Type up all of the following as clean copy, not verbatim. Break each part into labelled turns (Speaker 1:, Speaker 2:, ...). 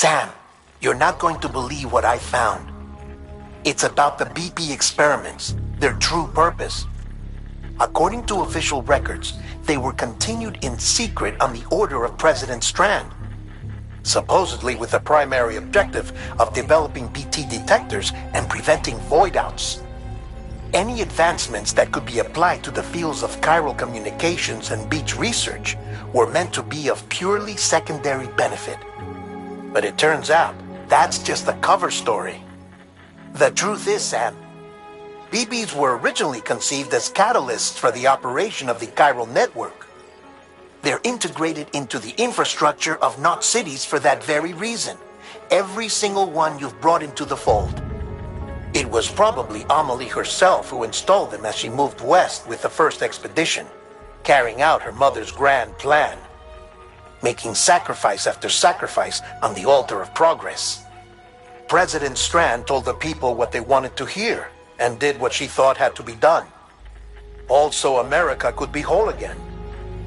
Speaker 1: Sam, you're not going to believe what I found. It's about the BP experiments, their true purpose. According to official records, they were continued in secret on the order of President Strand, supposedly with the primary objective of developing BT detectors and preventing void-outs. Any advancements that could be applied to the fields of chiral communications and beach research were meant to be of purely secondary benefit. But it turns out, that's just the cover story. The truth is, Sam, BBs were originally conceived as catalysts for the operation of the chiral network. They're integrated into the infrastructure of knot cities for that very reason. Every single one you've brought into the fold. It was probably Amelie herself who installed them as she moved west with the first expedition, carrying out her mother's grand plan, making sacrifice after sacrifice on the altar of progress. President Strand told the people what they wanted to hear and did what she thought had to be done. Also, America could be whole again.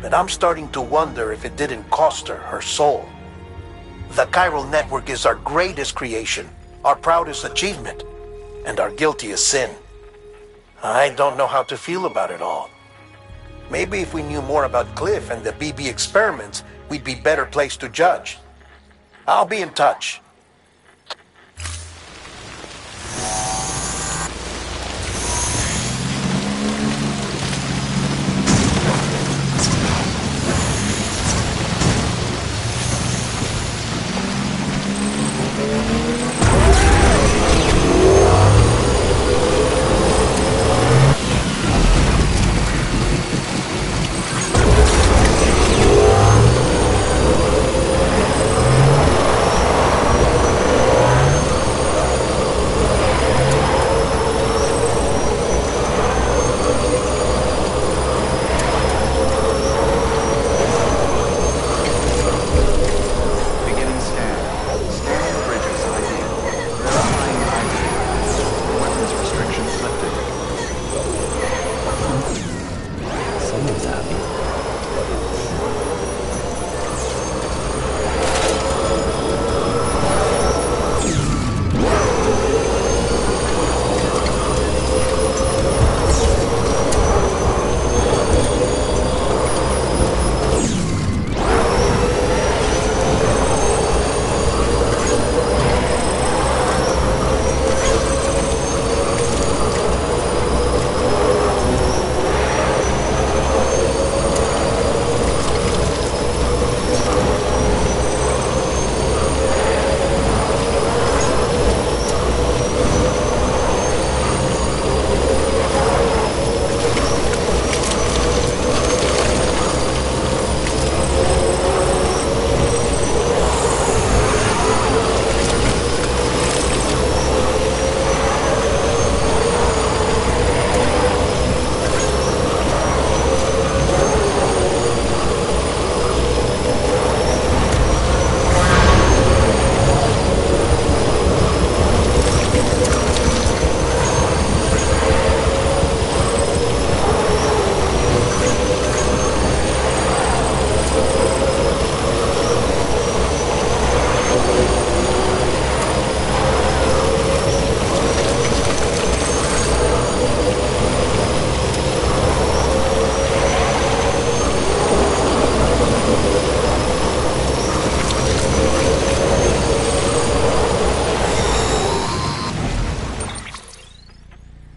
Speaker 1: But I'm starting to wonder if it didn't cost her her soul. The chiral network is our greatest creation, our proudest achievement, and our guiltiest sin. I don't know how to feel about it all. Maybe if we knew more about Cliff and the BB experiments, we'd be better placed to judge. I'll be in touch.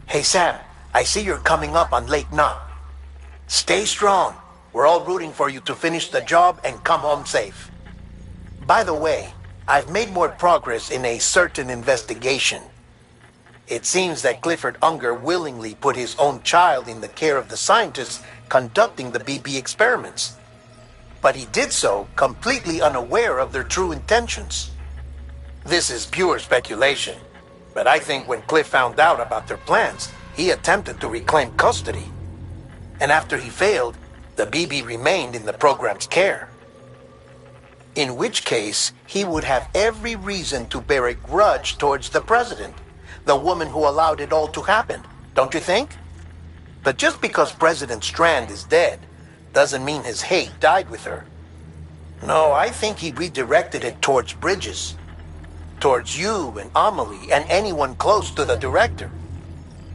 Speaker 1: Hey Sam, I see you're coming up on Lake Knot. Stay strong. We're all rooting for you to finish the job and come home safe. By the way, I've made more progress in a certain investigation. It seems that Clifford Unger willingly put his own child in the care of the scientists conducting the BB experiments. But he did so completely unaware of their true intentions. This is pure speculation, but I think when Cliff found out about their plans, he attempted to reclaim custody. And after he failed, the BB remained in the program's care. In which case, he would have every reason to bear a grudge towards the president, the woman who allowed it all to happen, don't you think? But just because President Strand is dead, doesn't mean his hate died with her. No, I think he redirected it towards Bridges, towards you and Amelie and anyone close to the director.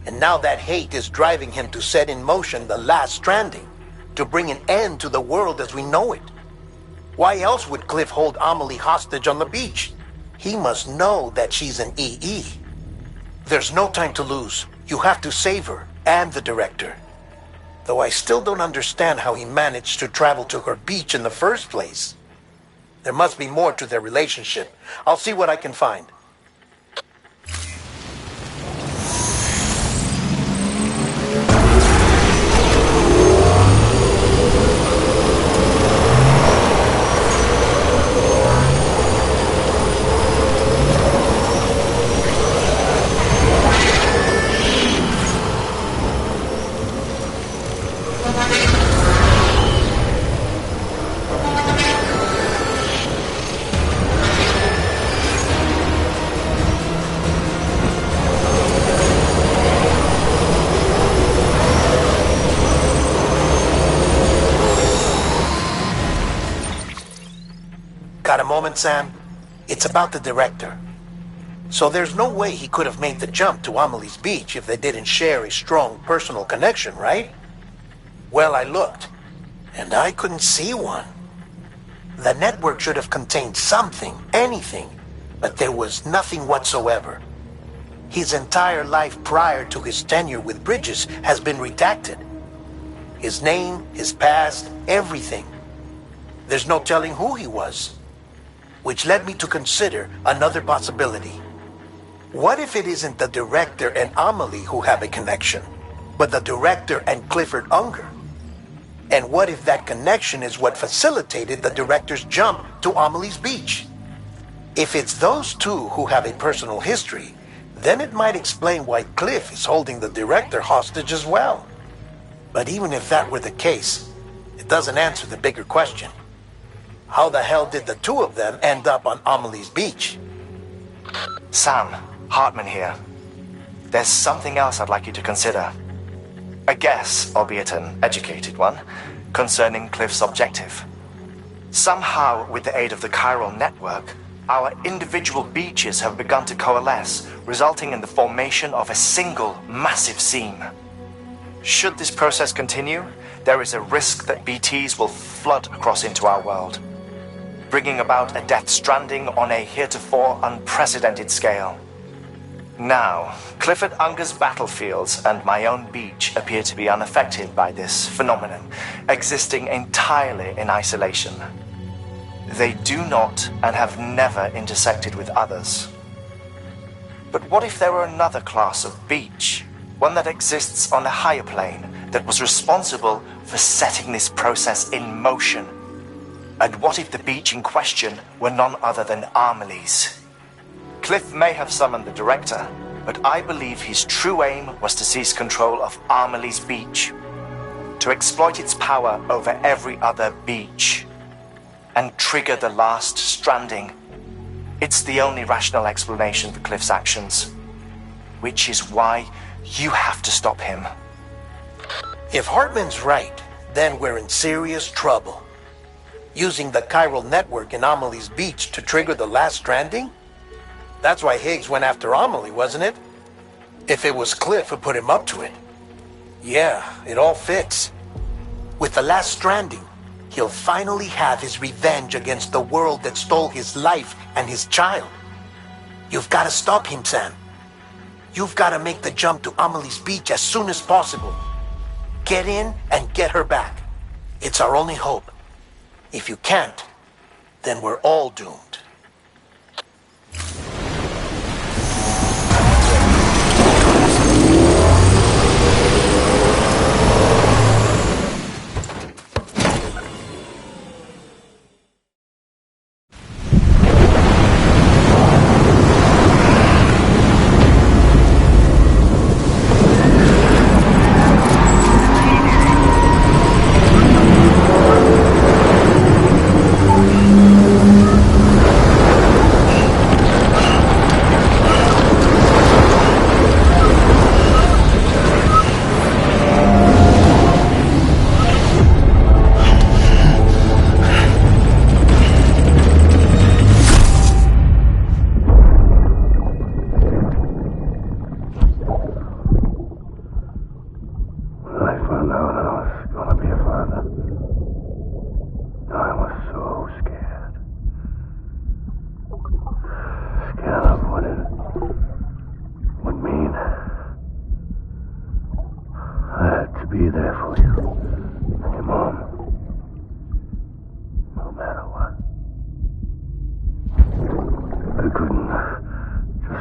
Speaker 1: And now that hate is driving him to set in motion the last Stranding, to bring an end to the world as we know it. Why else would Cliff hold Amelie hostage on the beach? He must know that she's an EE. There's no time to lose. You have to save her and the director. Though I still don't understand how he managed to travel to her beach in the first place. There must be more to their relationship. I'll see what I can find. Got a moment, Sam? It's about the director. So there's no way he could have made the jump to Amelie's beach if they didn't share a strong personal connection, right? Well, I looked, and I couldn't see one. The network should have contained something, anything, but there was nothing whatsoever. His entire life prior to his tenure with Bridges has been redacted. His name, his past, everything. There's no telling who he was. Which led me to consider another possibility. What if it isn't the director and Amelie who have a connection, but the director and Clifford Unger? And what if that connection is what facilitated the director's jump to Amelie's beach? If it's those two who have a personal history, then it might explain why Cliff is holding the director hostage as well. But even if that were the case, it doesn't answer the bigger question. How the hell did the two of them end up on Amelie's beach?
Speaker 2: Sam, Hartman here. There's something else I'd like you to consider. A guess, albeit an educated one, concerning Cliff's objective. Somehow, with the aid of the chiral network, our individual beaches have begun to coalesce, resulting in the formation of a single massive seam. Should this process continue, there is a risk that BTs will flood across into our world, bringing about a death stranding on a heretofore unprecedented scale. Now, Clifford Unger's battlefields and my own beach appear to be unaffected by this phenomenon, existing entirely in isolation. They do not and have never intersected with others. But what if there were another class of beach, one that exists on a higher plane, that was responsible for setting this process in motion? And what if the beach in question were none other than Amelie's? Cliff may have summoned the director, but I believe his true aim was to seize control of Amelie's beach, to exploit its power over every other beach, and trigger the last Stranding. It's the only rational explanation for Cliff's actions, which is why you have to stop him.
Speaker 1: If Hartman's right, then we're in serious trouble. Using the chiral network in Amelie's beach to trigger the last Stranding? That's why Higgs went after Amelie, wasn't it? If it was Cliff who put him up to it. Yeah, it all fits. With the last Stranding, he'll finally have his revenge against the world that stole his life and his child. You've got to stop him, Sam. You've got to make the jump to Amelie's beach as soon as possible. Get in and get her back. It's our only hope. If you can't, then we're all doomed.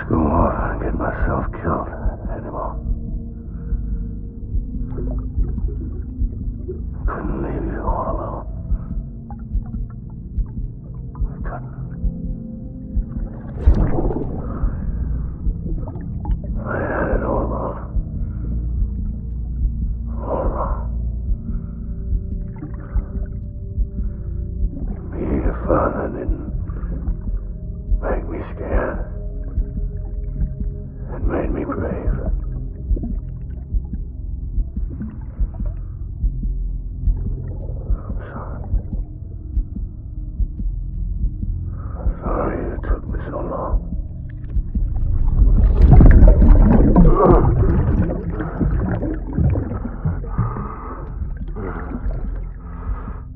Speaker 3: go off and get myself killed anymore. Couldn't leave you all alone. I couldn't. I had it all wrong. All wrong. Being a father didn't make me scared. It made me brave. I'm sorry. I'm sorry it took me so long.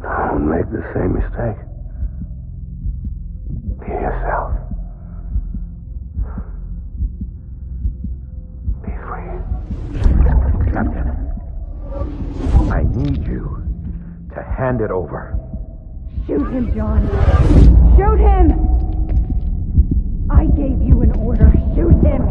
Speaker 3: Don't make the same mistake. Be yourself. Be free.
Speaker 4: Captain, I need you to hand it over.
Speaker 5: Shoot him, John. Shoot him! I gave you an order. Shoot him!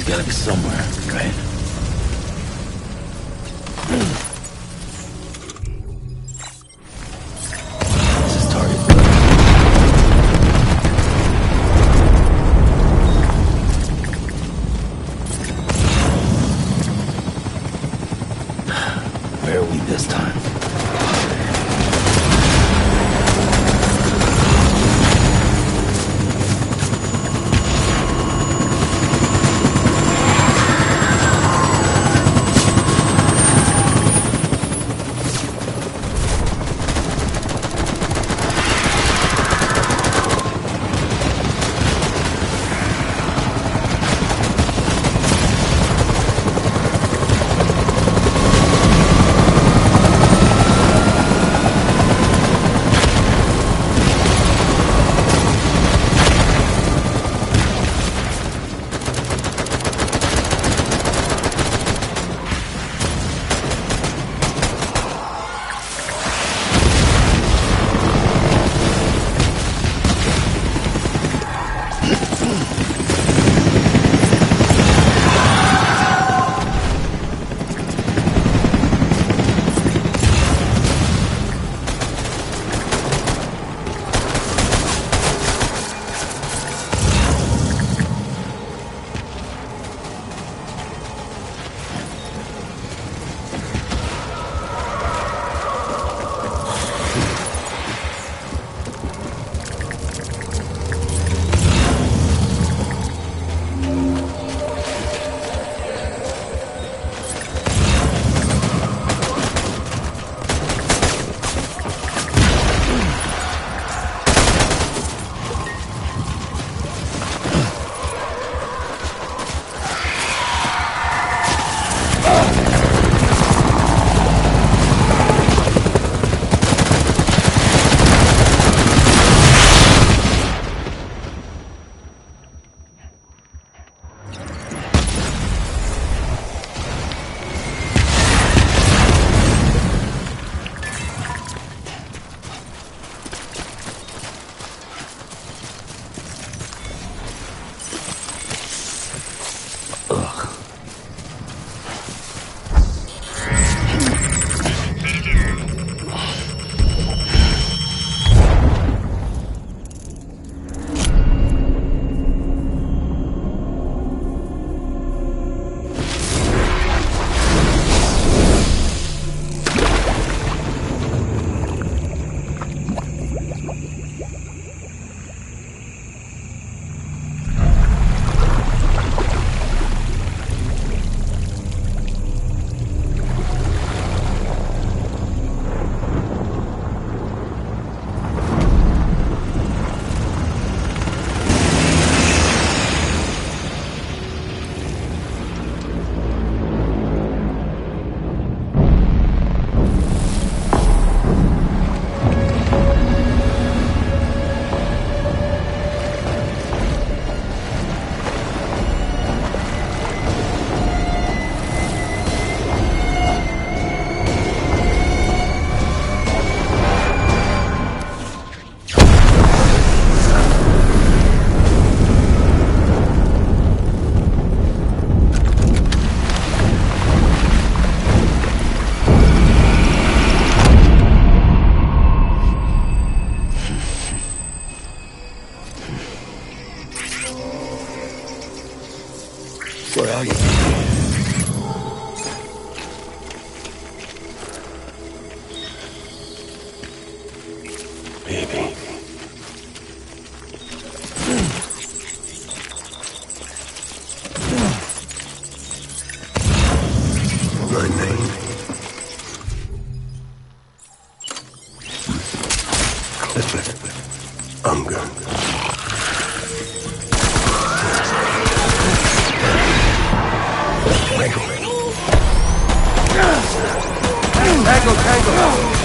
Speaker 4: Gotta be somewhere, right? This is target. Where are we this time?
Speaker 3: My name? Clifford Unger.
Speaker 4: Tango, tango!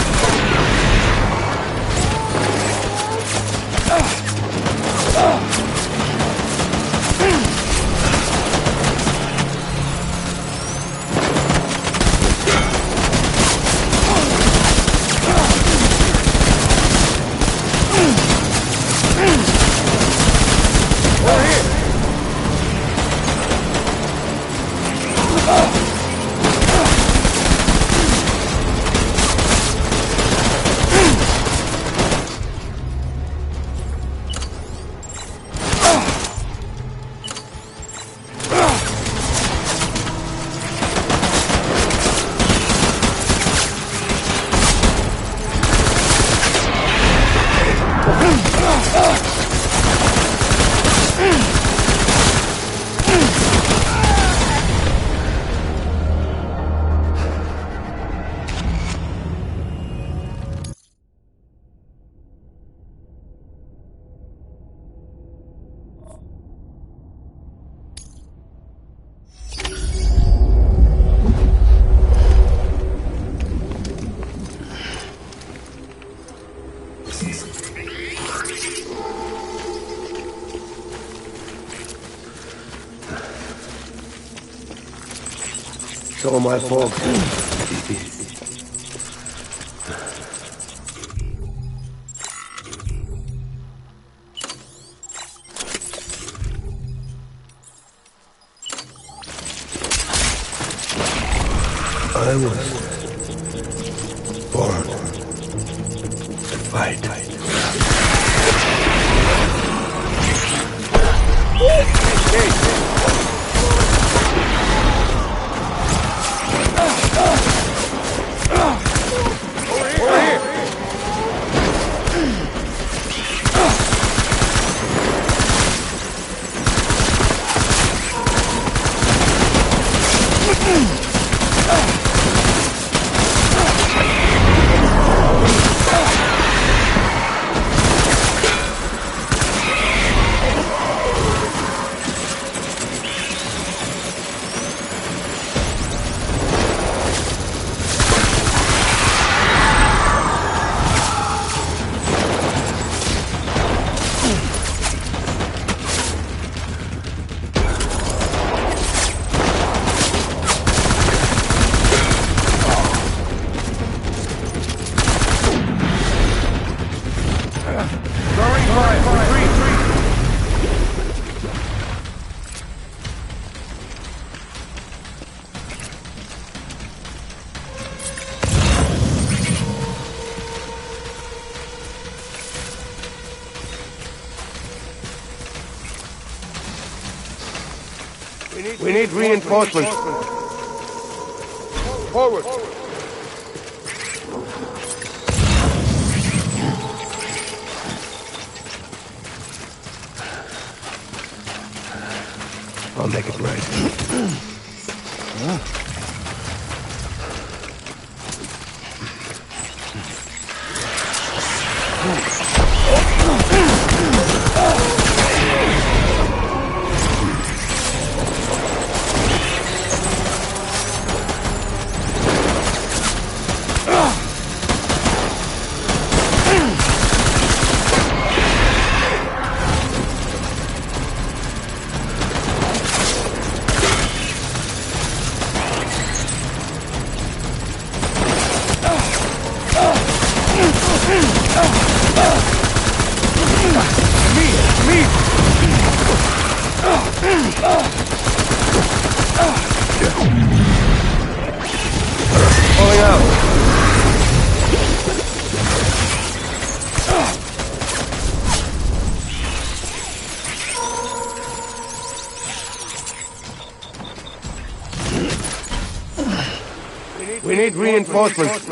Speaker 3: It's all my fault. I was born to fight. We need reinforcements. Forward. I'll make it right. We need reinforcements.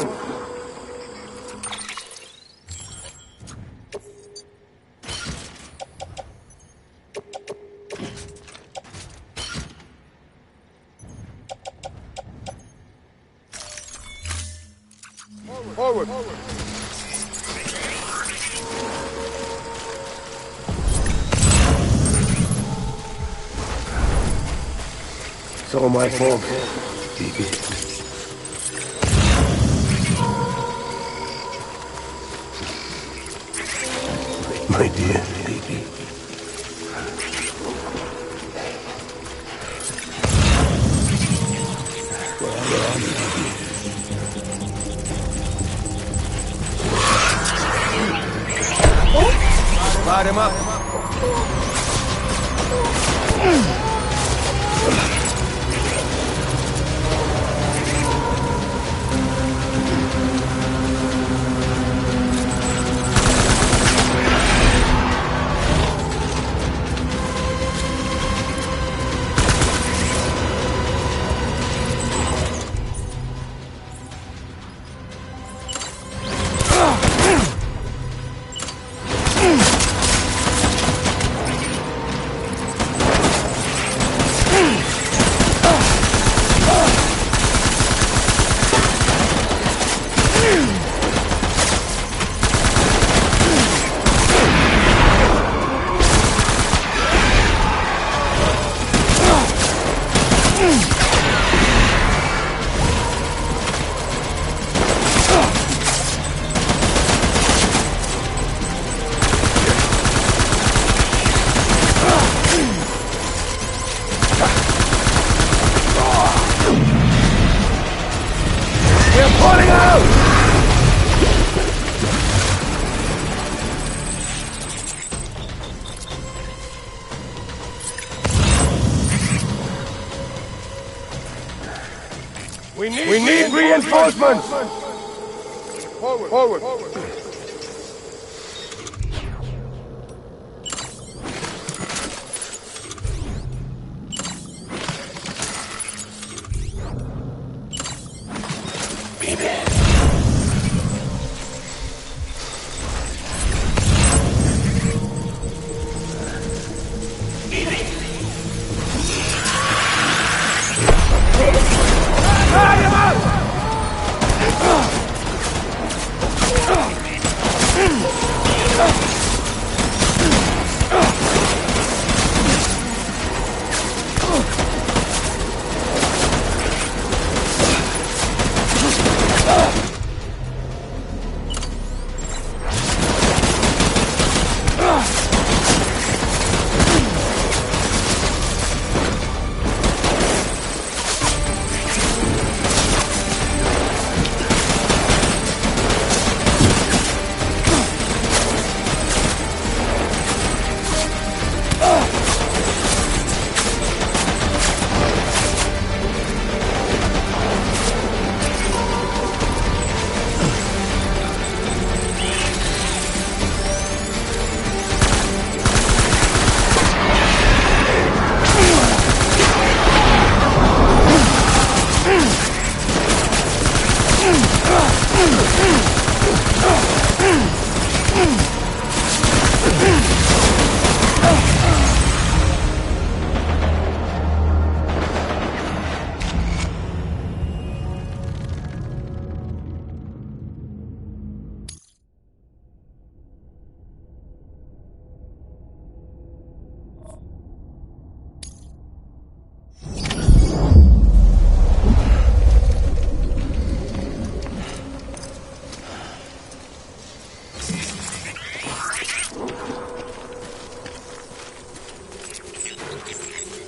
Speaker 4: It's all my fault, BB. My dear BB.
Speaker 6: Light him up.
Speaker 4: We need reinforcements! Forward!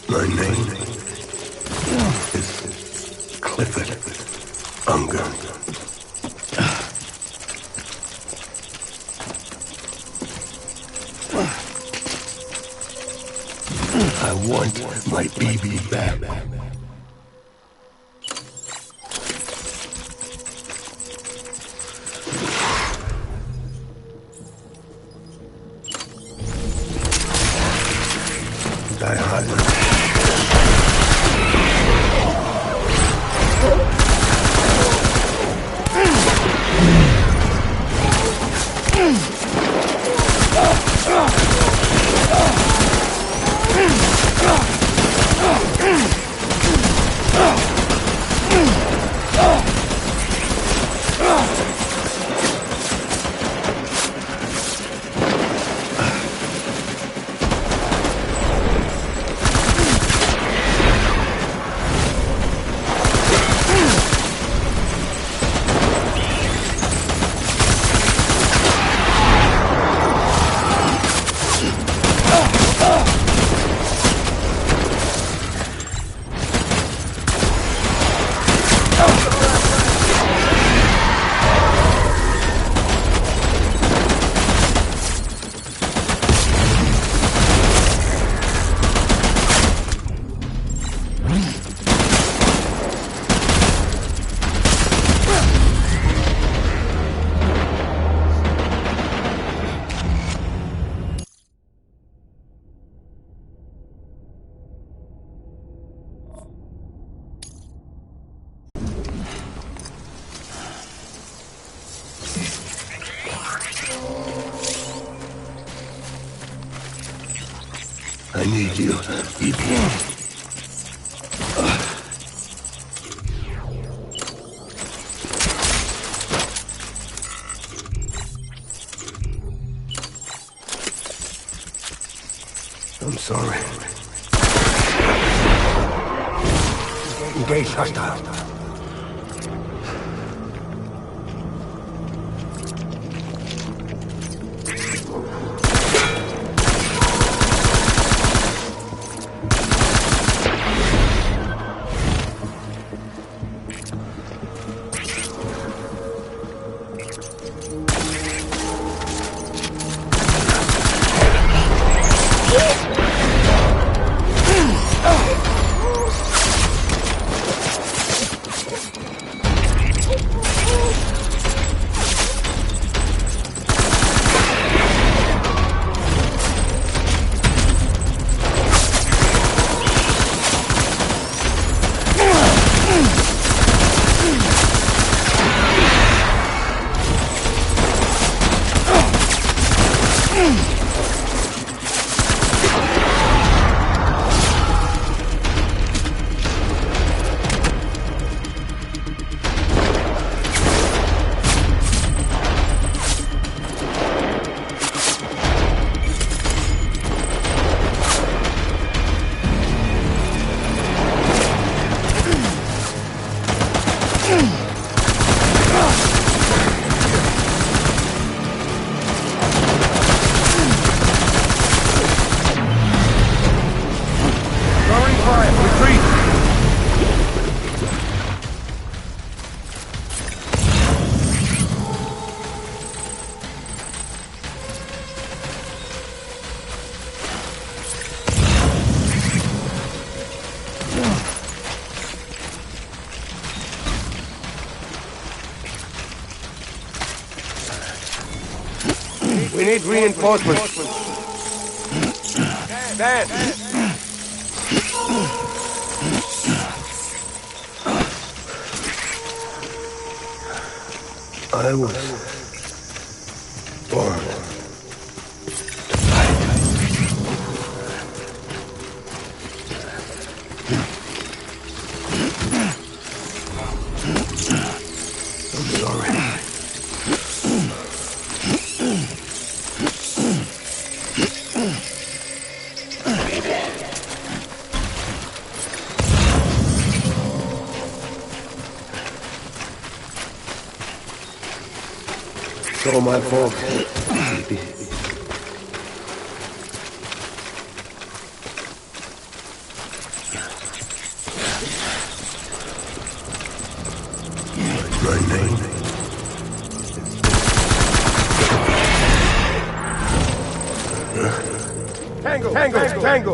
Speaker 4: My name is Clifford Unger. I want my baby back. Die hard.
Speaker 3: I need you. I'm sorry. Engage hostile. We need reinforcements. Dad! I was born to fight. I'm sorry. It's all my fault, baby. My name? Tango!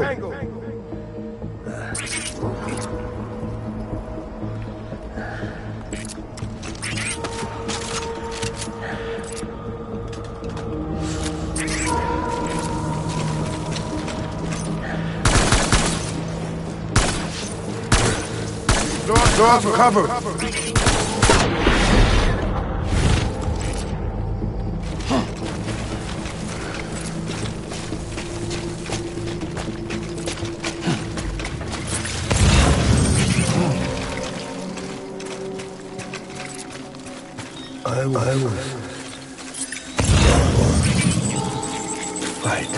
Speaker 3: Go out for cover! I was fight.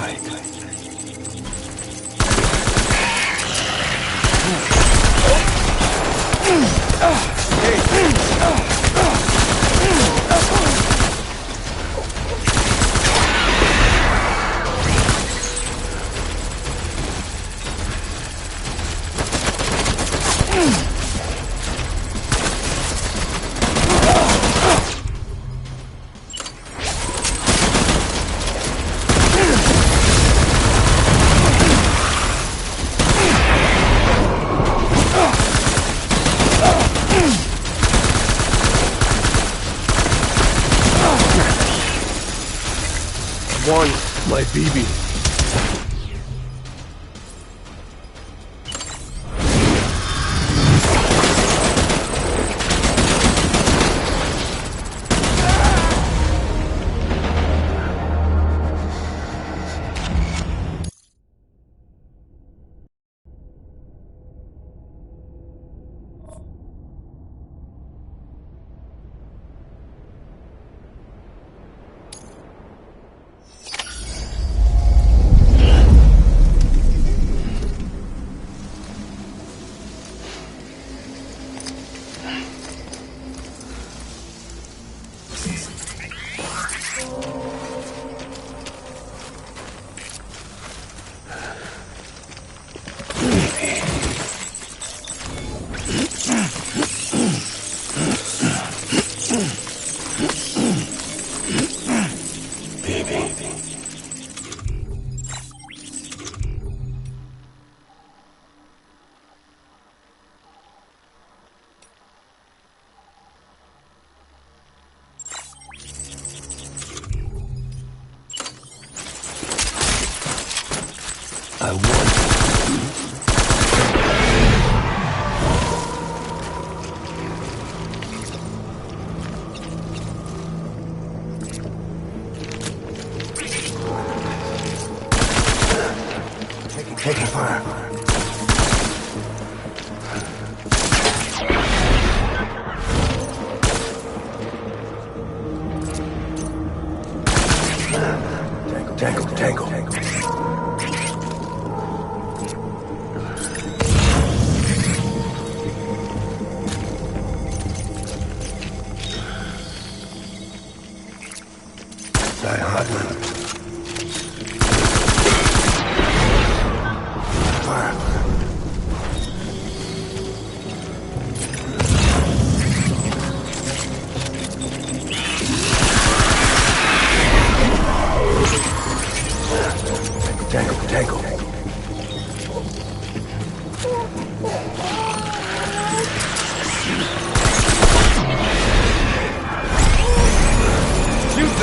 Speaker 3: One, my baby. I want. Taking fire. Tangle. Die Hartman. Tangle.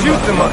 Speaker 3: Shoot them up.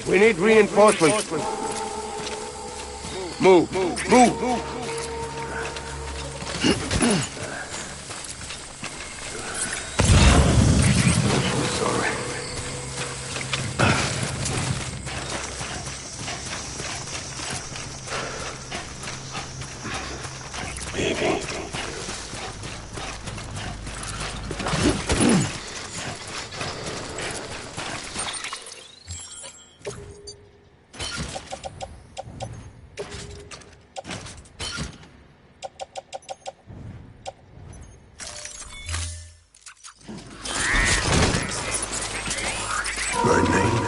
Speaker 3: We need reinforcements. Move. Sorry. Baby. My name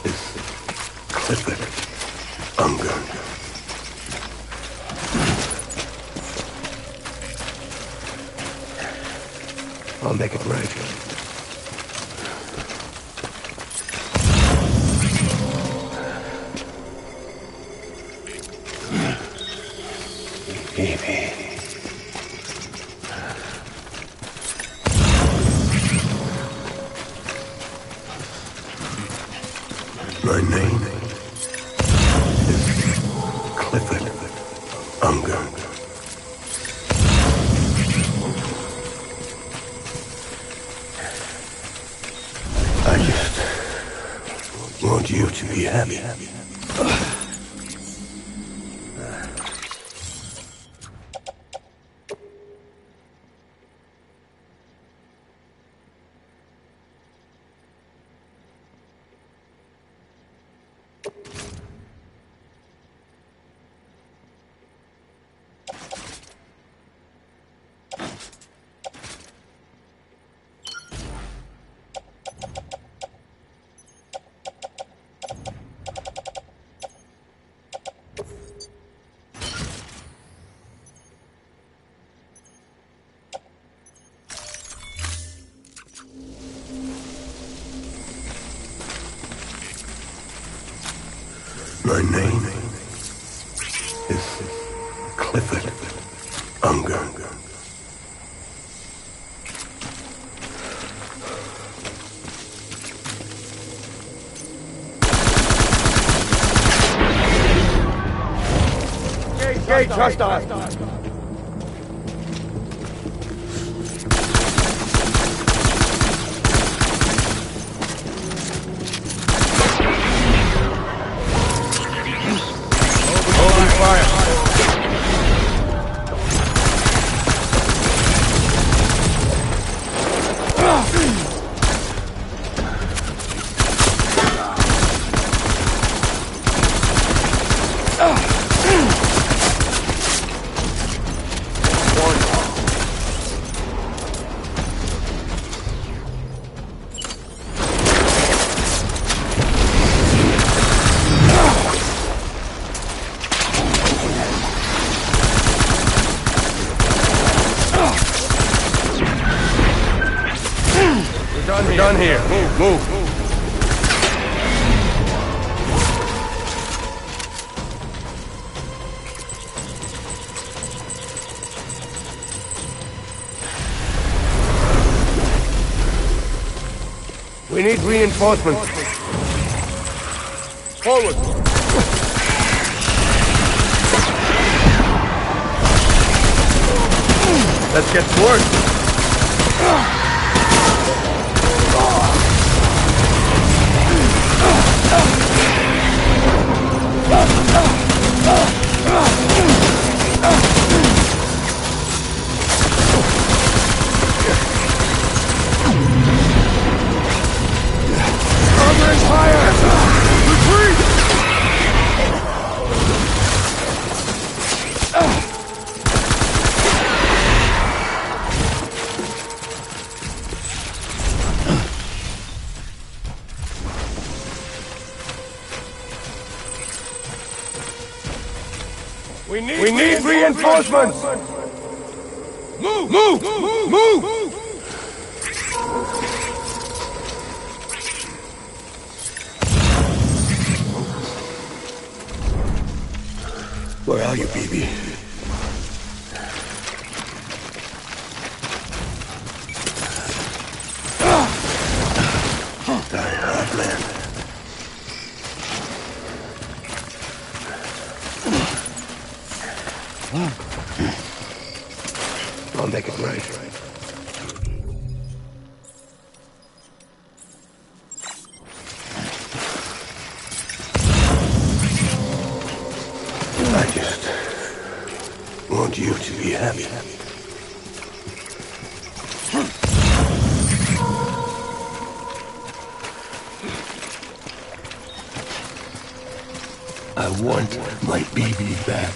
Speaker 3: is Clifford Unger. I'll make it right. Baby. My name is Clifford Unger. I just want you to be happy. My name is Clifford Unger. Gate hostile.
Speaker 6: here. Move. We need reinforcements. Forward. Let's get to work. Covering fire! Retreat! We need reinforcements! Move! Where are you, baby? Die hard, man. I'll make it right. I just want you to be happy. I want my baby back.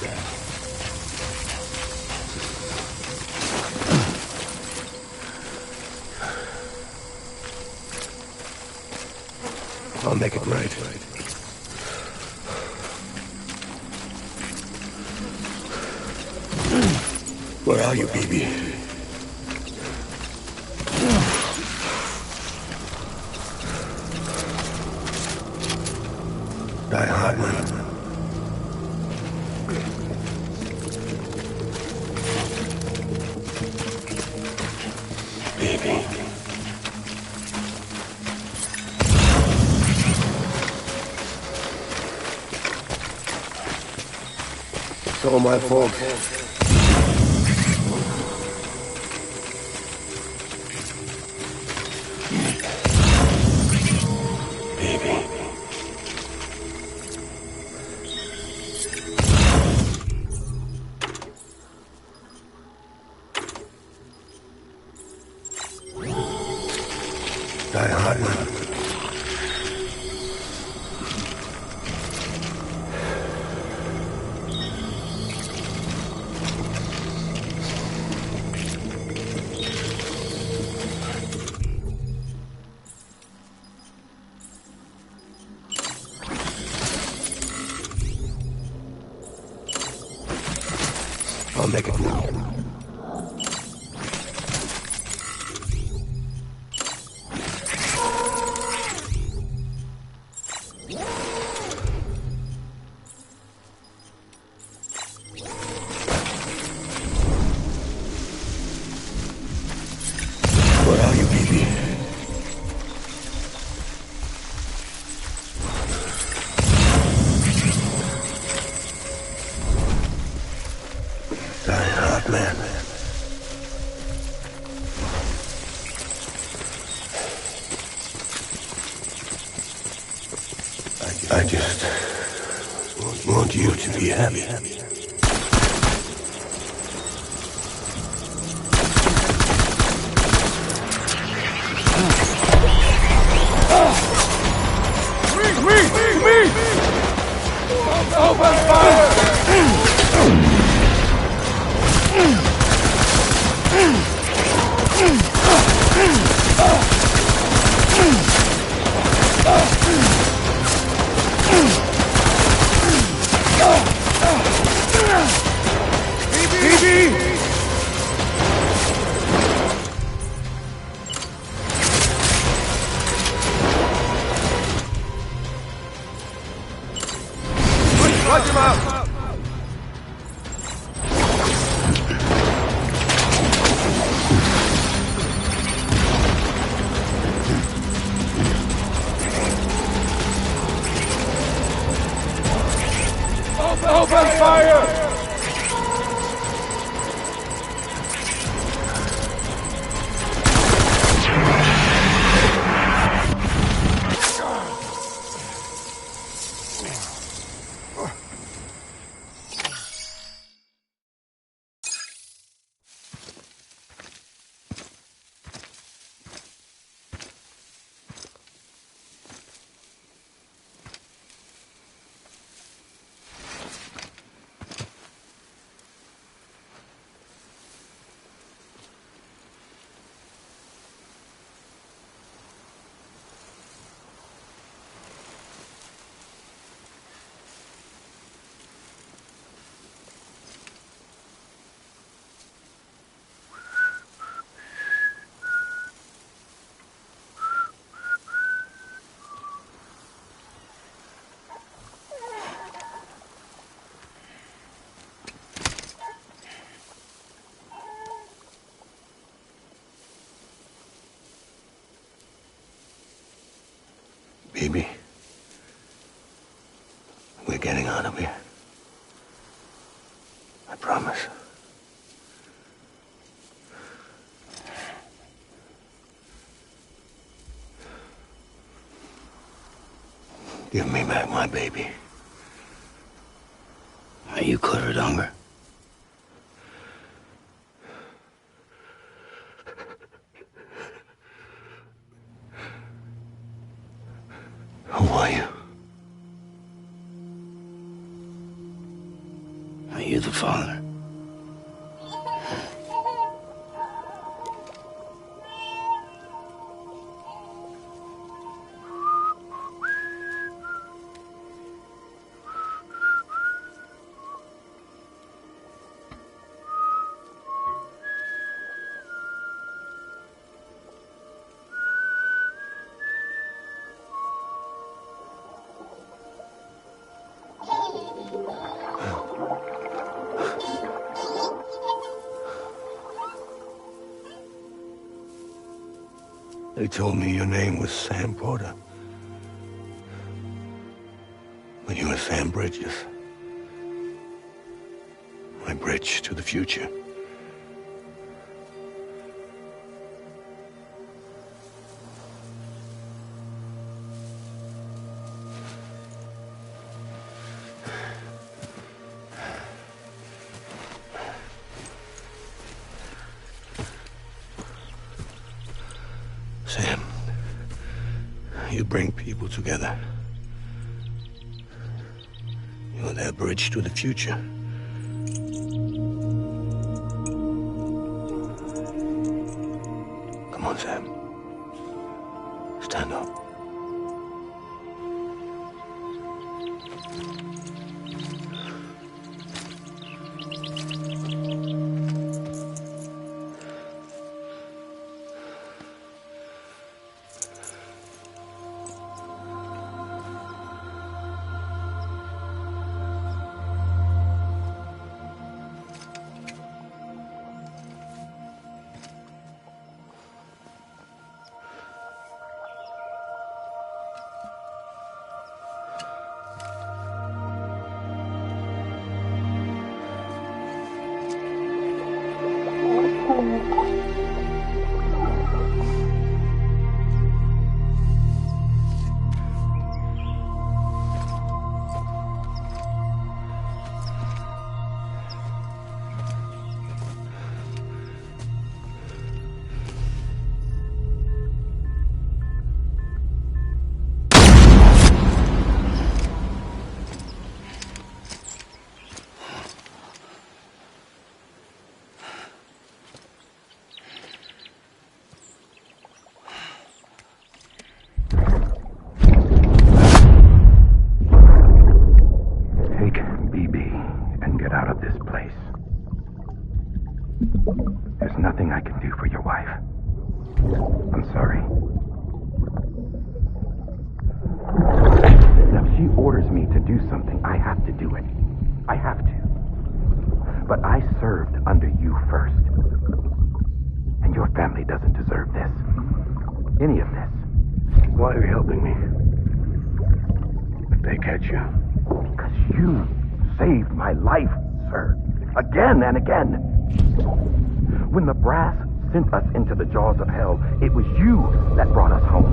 Speaker 6: I'll make it right. Where are you, baby? Die hard, man. Baby. It's all my fault. Baby. Die hard, man. I'll make it now. Where are you, baby? Die hard, man. I just want you to be happy. Me! Open fire! Watch him out! Open fire!
Speaker 3: Baby, we're getting out of here. I promise. Give me back my baby.
Speaker 4: Are you clear of hunger?
Speaker 3: Who are you?
Speaker 4: Are you the father?
Speaker 3: They told me your name was Sam Porter. But you were Sam Bridges. My bridge to the future. Sam, you bring people together. You're their bridge to the future. Come on, Sam. Stand up. There's nothing I can do for your wife. I'm sorry. Now, if she orders me to do something, I have to do it.
Speaker 4: But I served under you first. And your family doesn't deserve this. Any of this.
Speaker 3: Why are you helping me? If they catch you.
Speaker 4: Because you saved my life, sir. Again and again. When the brass sent us into the jaws of hell, it was you that brought us home.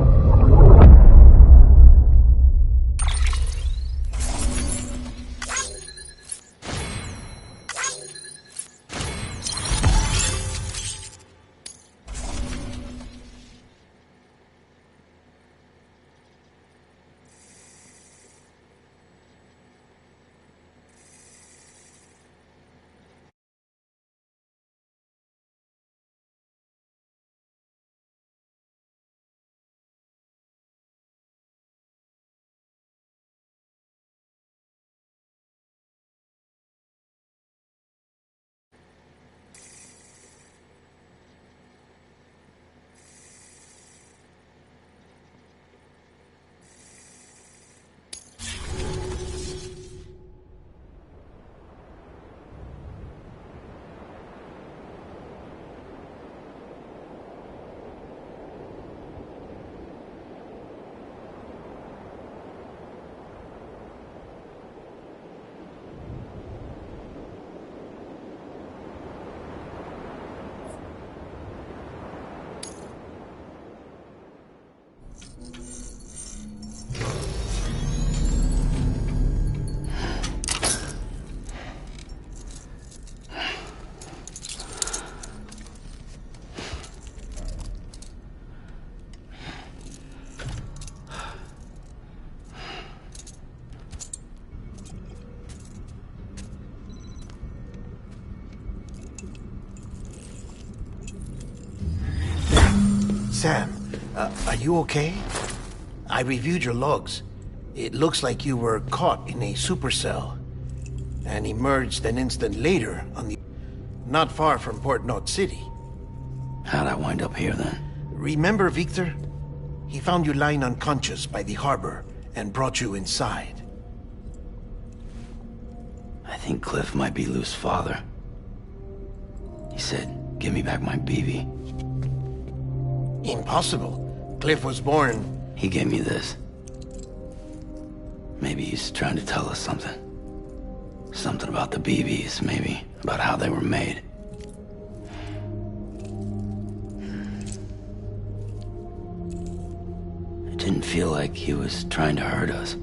Speaker 1: Sam, are you okay? I reviewed your logs. It looks like you were caught in a supercell and emerged an instant later on the... not far from Port Knot City.
Speaker 7: How'd I wind up here then?
Speaker 1: Remember Victor? He found you lying unconscious by the harbor and brought you inside.
Speaker 7: I think Cliff might be Lou's father. He said, give me back my BB.
Speaker 1: Impossible. Cliff was born...
Speaker 7: He gave me this. Maybe he's trying to tell us something. Something about the BBs, maybe. About how they were made. It didn't feel like he was trying to hurt us.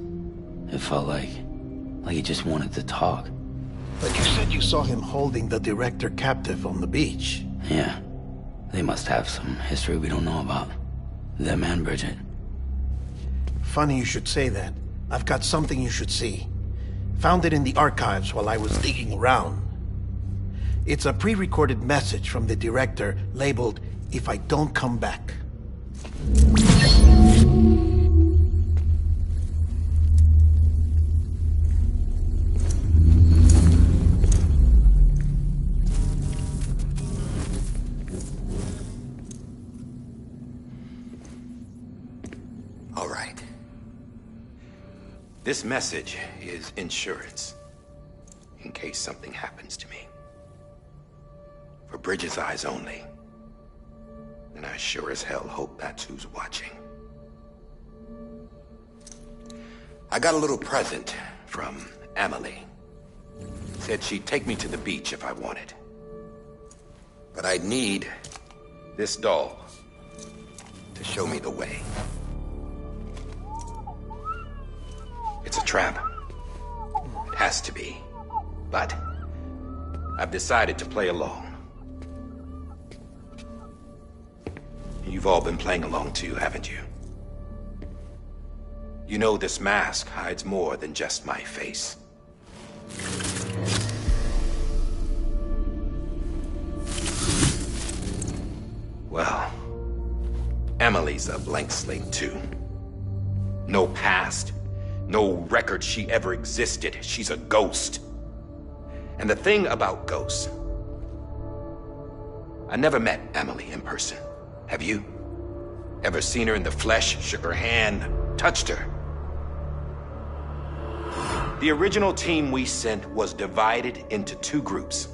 Speaker 7: It felt like he just wanted to talk.
Speaker 1: But you said you saw him holding the director captive on the beach.
Speaker 7: Yeah. They must have some history we don't know about. Them and Bridget.
Speaker 1: Funny you should say that. I've got something you should see. Found it in the archives while I was digging around. It's a pre-recorded message from the director labeled, "If I don't come back."
Speaker 8: All right. This message is insurance, in case something happens to me. For Bridget's eyes only. And I sure as hell hope that's who's watching. I got a little present from Emily. Said she'd take me to the beach if I wanted. But I'd need this doll to show me the way. It's a trap. It has to be. But I've decided to play along. You've all been playing along too, haven't you? You know this mask hides more than just my face. Well, Emily's a blank slate too. No past. No record she ever existed. She's a ghost. And the thing about ghosts, I never met Emily in person. Have you? Ever seen her in the flesh, shook her hand, touched her? The original team we sent was divided into two groups.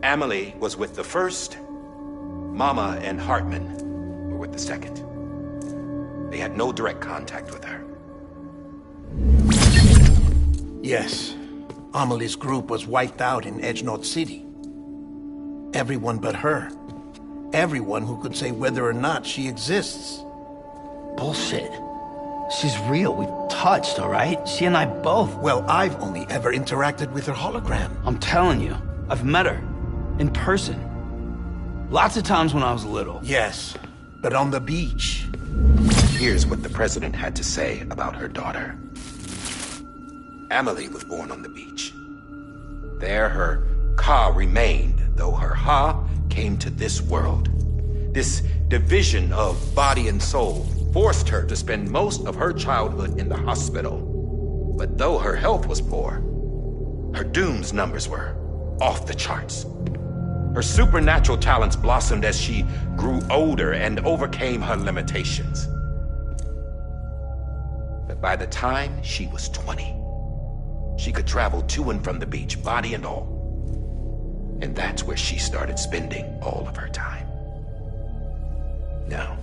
Speaker 8: Amelie was with the first, Mama and Hartman were with the second. They had no direct contact with her.
Speaker 1: Yes. Amelie's group was wiped out in Edgenorth City. Everyone but her. Everyone who could say whether or not she exists.
Speaker 7: Bullshit. She's real. We've touched, all right? She and I both.
Speaker 1: Well, I've only ever interacted with her hologram.
Speaker 7: I'm telling you, I've met her. In person. Lots of times when I was little.
Speaker 1: Yes, but on the beach.
Speaker 8: Here's what the president had to say about her daughter. Amelie was born on the beach. There her Ka remained, though her Ha came to this world. This division of body and soul forced her to spend most of her childhood in the hospital. But though her health was poor, her Doom's numbers were off the charts. Her supernatural talents blossomed as she grew older and overcame her limitations. But by the time she was 20, she could travel to and from the beach, body and all. And that's where she started spending all of her time. Now,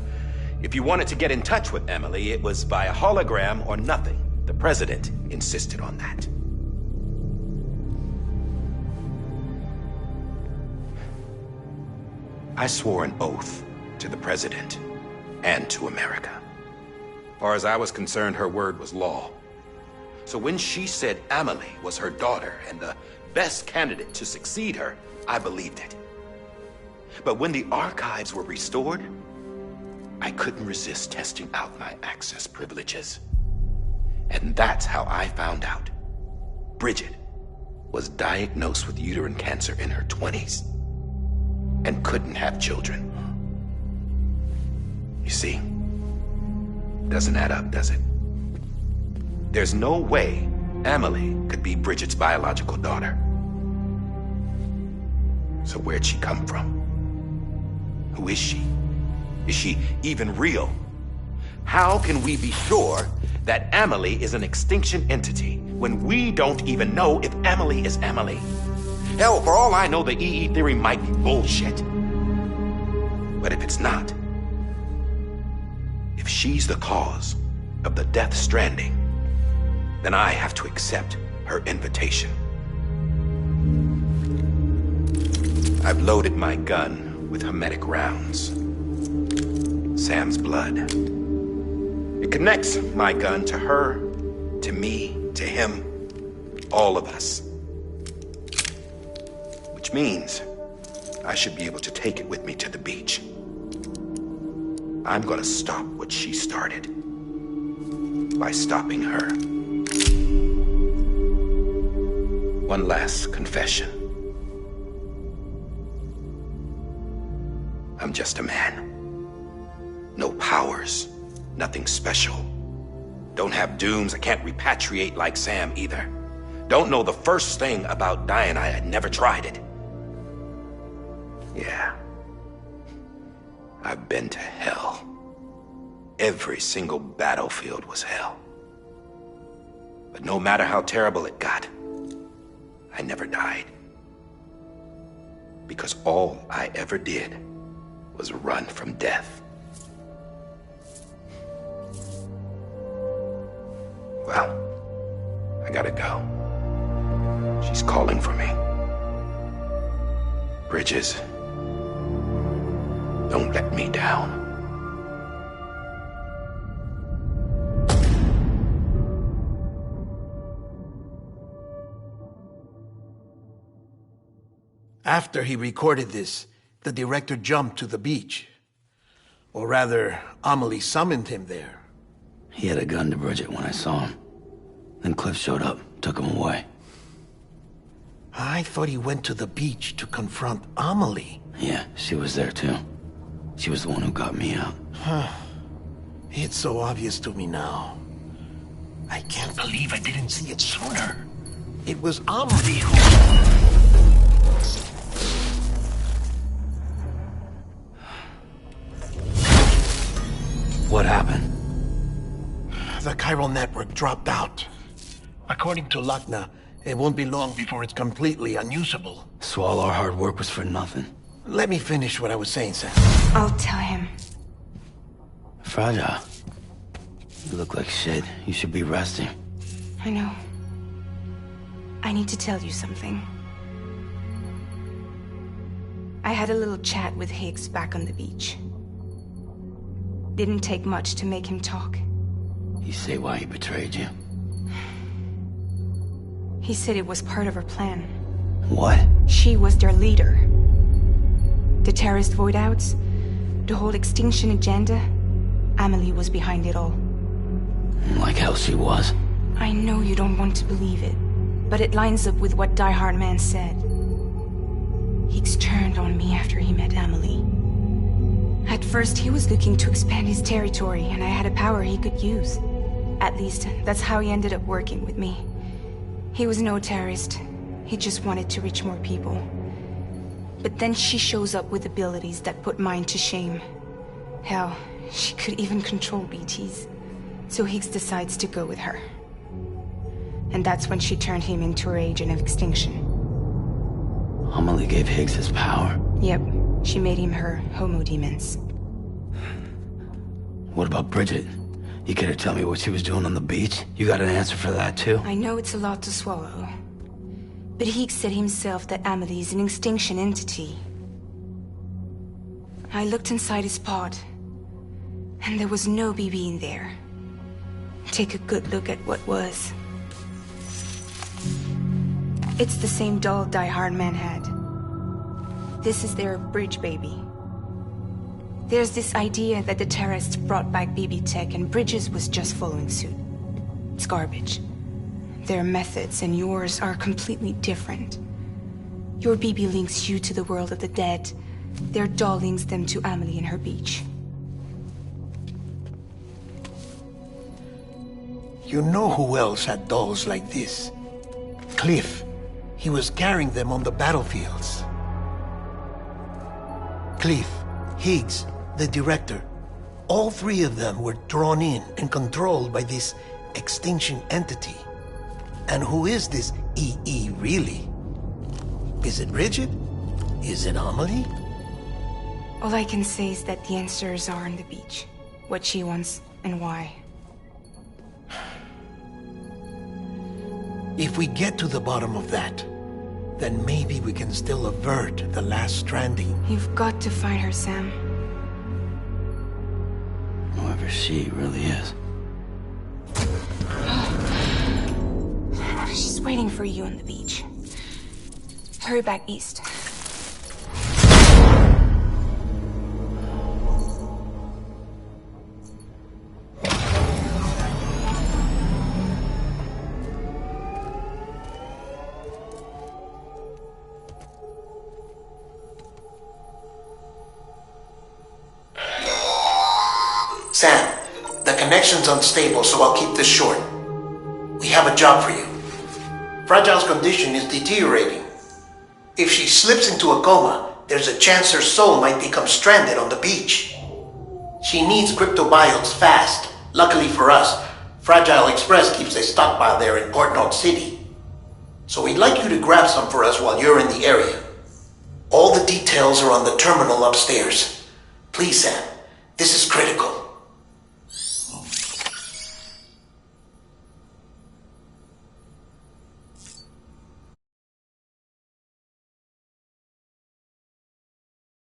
Speaker 8: if you wanted to get in touch with Emily, it was via hologram or nothing. The president insisted on that. I swore an oath to the president and to America. As far as I was concerned, her word was law. So when she said Amelie was her daughter and the best candidate to succeed her, I believed it. But when the archives were restored, I couldn't resist testing out my access privileges. And that's how I found out Bridget was diagnosed with uterine cancer in her 20s and couldn't have children. You see, doesn't add up, does it? There's no way Amelie could be Bridget's biological daughter. So where'd she come from? Who is she? Is she even real? How can we be sure that Amelie is an extinction entity when we don't even know if Amelie is Amelie? Hell, for all I know, the EE theory might be bullshit. But if it's not, if she's the cause of the death stranding, then I have to accept her invitation. I've loaded my gun with hermetic rounds. Sam's blood. It connects my gun to her, to me, to him, all of us. Which means I should be able to take it with me to the beach. I'm gonna stop what she started by stopping her. One last confession. I'm just a man. No powers, nothing special. Don't have dooms, I can't repatriate like Sam either. Don't know the first thing about dying, I had never tried it. Yeah. I've been to hell. Every single battlefield was hell. But no matter how terrible it got, I never died. Because all I ever did was run from death. Well, I gotta go. She's calling for me. Bridges, don't let me down.
Speaker 1: After he recorded this, the director jumped to the beach. Or rather, Amelie summoned him there.
Speaker 7: He had a gun to Bridget when I saw him. Then Cliff showed up, took him away.
Speaker 1: I thought he went to the beach to confront Amelie.
Speaker 7: Yeah, she was there too. She was the one who got me out.
Speaker 1: It's so obvious to me now. I can't believe I didn't see it sooner. It was Amelie who...
Speaker 7: What happened?
Speaker 1: The chiral network dropped out. According to Luckna, It won't be long before it's completely unusable.
Speaker 7: So all our hard work was for nothing.
Speaker 1: Let me finish what I was saying, Sam.
Speaker 5: I'll tell him.
Speaker 7: Fragile. You look like shit. You should be resting.
Speaker 5: I know. I need to tell you something. I had a little chat with Higgs back on the beach. Didn't take much to make him talk.
Speaker 7: You say why he betrayed you?
Speaker 5: He said it was part of her plan.
Speaker 7: What?
Speaker 5: She was their leader. The terrorist voidouts, the whole extinction agenda, Amelie was behind it all.
Speaker 7: Like hell she was.
Speaker 5: I know you don't want to believe it, but it lines up with what Die Hard Man said. Higgs turned on me after he met Amelie. At first, he was looking to expand his territory, and I had a power he could use. At least, that's how he ended up working with me. He was no terrorist. He just wanted to reach more people. But then she shows up with abilities that put mine to shame. Hell, she could even control BTs. So Higgs decides to go with her. And that's when she turned him into her agent of extinction.
Speaker 7: Amelie gave Higgs his power.
Speaker 5: Yep, she made him her homo demons.
Speaker 7: What about Bridget? You care to tell me what she was doing on the beach? You got an answer for that too?
Speaker 5: I know it's a lot to swallow. But Higgs said himself that Amelie is an extinction entity. I looked inside his pod, and there was no BB in there. Take a good look at what was. It's the same doll Die Hard Man had. This is their bridge baby. There's this idea that the terrorists brought back BB tech and Bridges was just following suit. It's garbage. Their methods and yours are completely different. Your BB links you to the world of the dead. Their doll links them to Amelie and her beach.
Speaker 1: You know who else had dolls like this? Cliff. He was carrying them on the battlefields. Cliff, Higgs, the director. All three of them were drawn in and controlled by this extinction entity. And who is this EE really? Is it Bridget? Is it Amelie?
Speaker 5: All I can say is that the answers are on the beach. What she wants and why.
Speaker 1: If we get to the bottom of that, then maybe we can still avert the last stranding.
Speaker 5: You've got to find her, Sam.
Speaker 7: Whoever she really is.
Speaker 5: She's waiting for you on the beach. Hurry back east.
Speaker 1: Sam, the connection's unstable, so I'll keep this short. We have a job for you. Fragile's condition is deteriorating. If she slips into a coma, there's a chance her soul might become stranded on the beach. She needs cryptobiotes fast. Luckily for us, Fragile Express keeps a stockpile there in Port North City. So we'd like you to grab some for us while you're in the area. All the details are on the terminal upstairs. Please, Sam, this is critical.